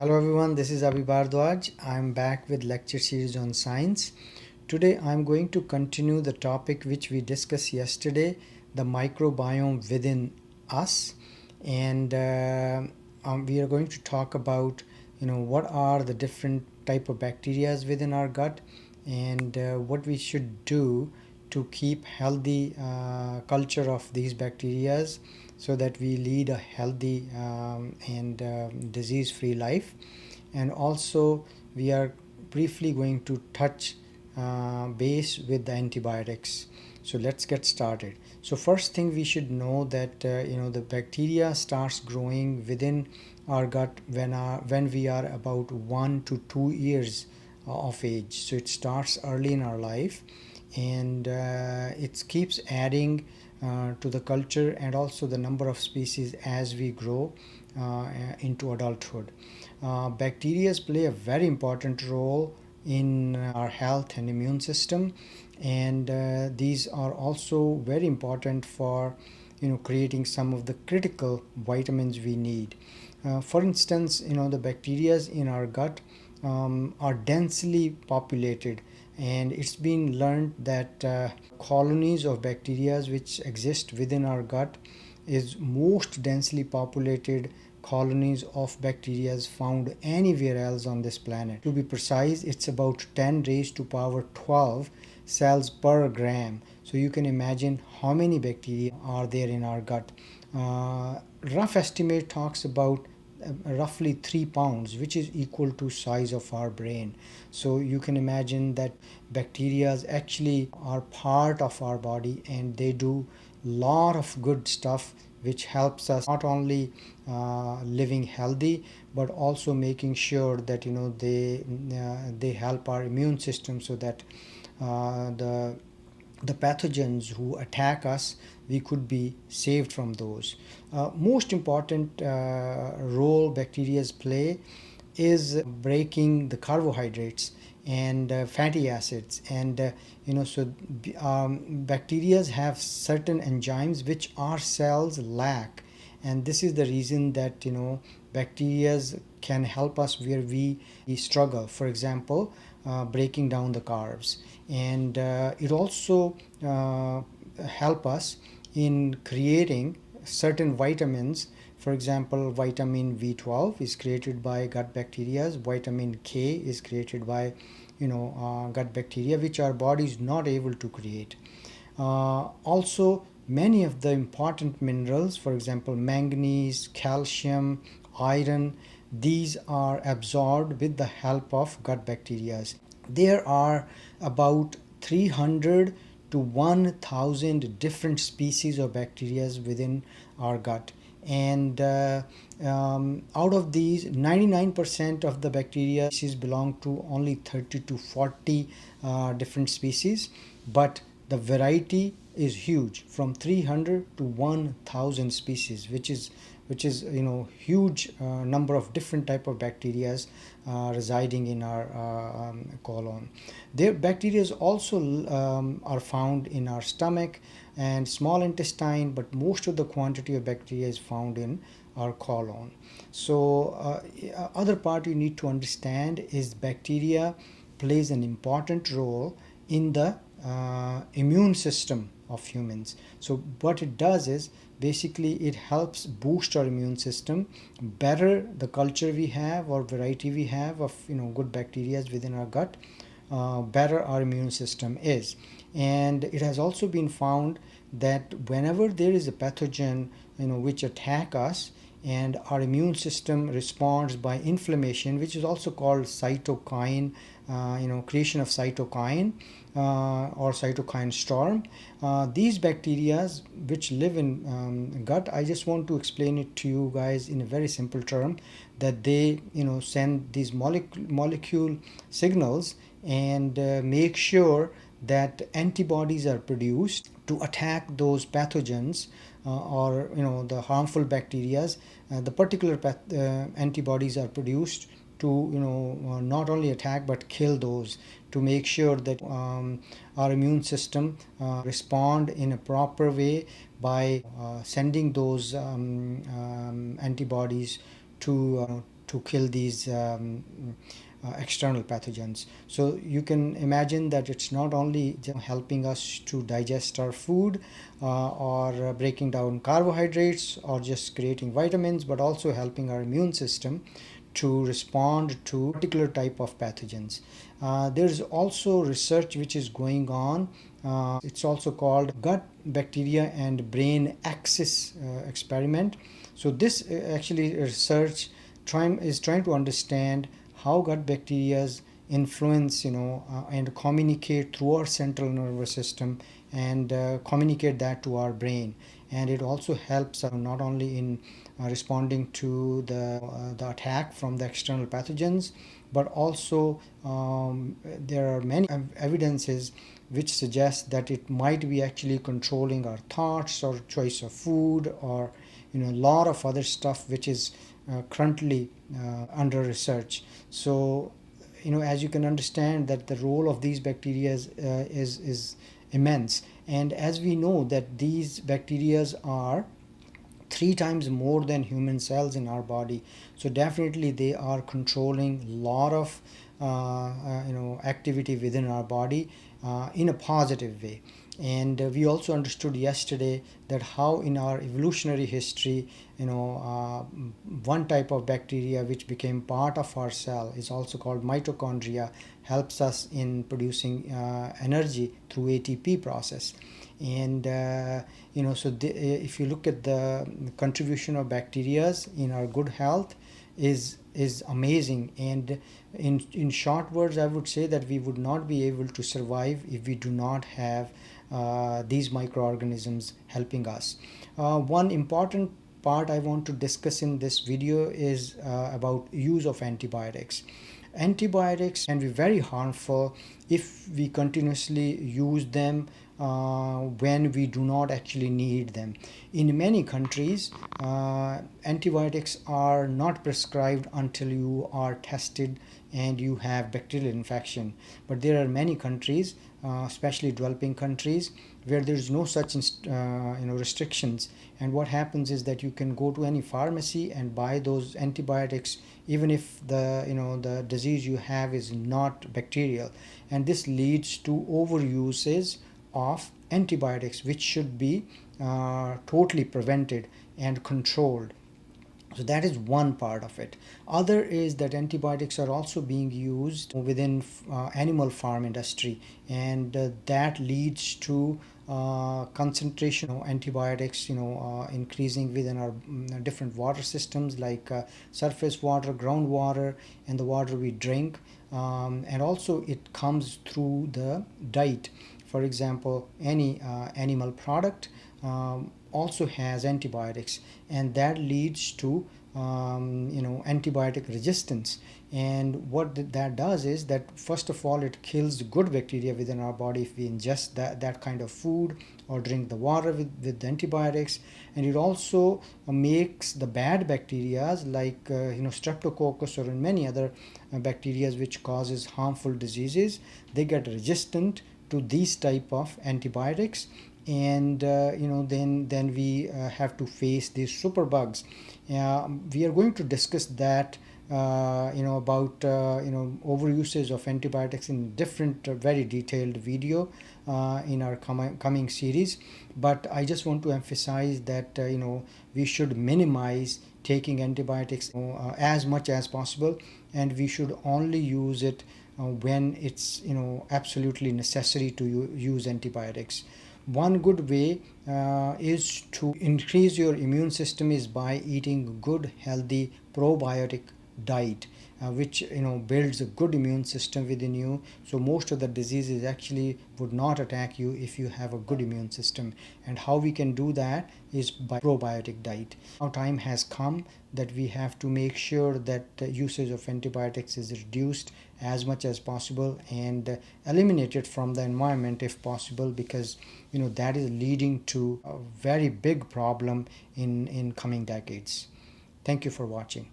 Hello everyone, this is Abhi Bardwaj. I'm back with lecture series on science. Today I'm going to continue the topic which we discussed yesterday, the microbiome within us, and we are going to talk about what are the different type of bacteria within our gut and what we should do to keep healthy culture of these bacteria so that we lead a healthy and disease-free life. And also, we are briefly going to touch base with the antibiotics. So let's get started. So first thing we should know that the bacteria starts growing within our gut when we are about 1 to 2 years of age. So it starts early in our life, and it keeps adding to the culture and also the number of species as we grow into adulthood. Bacteria play a very important role in our health and immune system, and these are also very important for creating some of the critical vitamins we need. For instance, the bacteria in our gut are densely populated, and it's been learned that colonies of bacteria which exist within our gut is most densely populated colonies of bacteria found anywhere else on this planet. To be precise, it's about 10 raised to power 12 cells per gram. So you can imagine how many bacteria are there in our gut. Rough estimate talks about roughly 3 pounds, which is equal to size of our brain. So you can imagine that bacteria actually are part of our body, and they do lot of good stuff which helps us not only living healthy but also making sure that they help our immune system so that the pathogens who attack us, we could be saved from those. Most important role bacteria play is breaking the carbohydrates and fatty acids, and bacteria have certain enzymes which our cells lack, and this is the reason that bacteria can help us where we struggle. For example, breaking down the carbs, and it also help us in creating certain vitamins. For example, vitamin B12 is created by gut bacteria. Vitamin K is created by gut bacteria, which our body is not able to create. Also, many of the important minerals, for example, manganese, calcium, iron, these are absorbed with the help of gut bacteria. There are about 300 to 1000 different species of bacteria within our gut, and out of these 99% of the bacteria species belong to only 30 to 40 different species, but the variety is huge, from 300 to 1000 species, which is huge number of different type of bacteria residing in our colon. Their bacteria also are found in our stomach and small intestine, but most of the quantity of bacteria is found in our colon. So other part you need to understand is bacteria plays an important role in the immune system of humans. So what it does is basically it helps boost our immune system. Better the culture we have or variety we have of good bacteria within our gut, better our immune system is. And it has also been found that whenever there is a pathogen which attack us, and our immune system responds by inflammation, which is also called cytokine, creation of cytokine or cytokine storm. These bacteria which live in gut, I just want to explain it to you guys in a very simple term, that they send these molecule signals and make sure that antibodies are produced to attack those pathogens or the harmful bacteria. The particular antibodies are produced to not only attack but kill those, to make sure that our immune system respond in a proper way by sending those antibodies to to kill these external pathogens. So you can imagine that it's not only helping us to digest our food or breaking down carbohydrates or just creating vitamins, but also helping our immune system to respond to particular type of pathogens. There's also research which is going on. It's also called gut bacteria and brain axis experiment. So this actually research is trying to understand how gut bacteria influence, and communicate through our central nervous system and communicate that to our brain. And it also helps not only in responding to the attack from the external pathogens, but also there are many evidences which suggest that it might be actually controlling our thoughts or choice of food, or a lot of other stuff which is currently under research. So as you can understand, that the role of these bacteria is immense. And as we know that these bacteria are 3 times more than human cells in our body, so definitely they are controlling a lot of activity within our body in a positive way. And we also understood yesterday that how in our evolutionary history, one type of bacteria which became part of our cell is also called mitochondria, helps us in producing energy through ATP process. And if you look at the contribution of bacteria in our good health, is amazing. And in short words, I would say that we would not be able to survive if we do not have these microorganisms helping us. One important part I want to discuss in this video is about use of antibiotics. Antibiotics can be very harmful if we continuously use them when we do not actually need them. In many countries, antibiotics are not prescribed until you are tested and you have bacterial infection. But there are many countries, especially developing countries, where there is no such restrictions. And what happens is that you can go to any pharmacy and buy those antibiotics, even if the disease you have is not bacterial. And this leads to overuses of antibiotics, which should be totally prevented and controlled. So that is one part of it. Other is that antibiotics are also being used within animal farm industry, and that leads to concentration of antibiotics increasing within our different water systems, like surface water, groundwater, and the water we drink. And also it comes through the diet. For example, any animal product also has antibiotics, and that leads to antibiotic resistance. And what that does is that, first of all, it kills the good bacteria within our body if we ingest that kind of food or drink the water with antibiotics. And it also makes the bad bacteria like streptococcus or many other bacteria which causes harmful diseases, they get resistant to these type of antibiotics. And then we have to face these superbugs. We are going to discuss that about overuses of antibiotics in different very detailed video in our coming series. But I just want to emphasize that we should minimize taking antibiotics as much as possible, and we should only use it when it's absolutely necessary to use antibiotics. One good way is to increase your immune system is by eating good, healthy, probiotic diet, which builds a good immune system within you. So most of the diseases actually would not attack you if you have a good immune system. And how we can do that is by probiotic diet. Now time has come that we have to make sure that usage of antibiotics is reduced as much as possible and eliminated from the environment if possible, because that is leading to a very big problem in coming decades. Thank you for watching.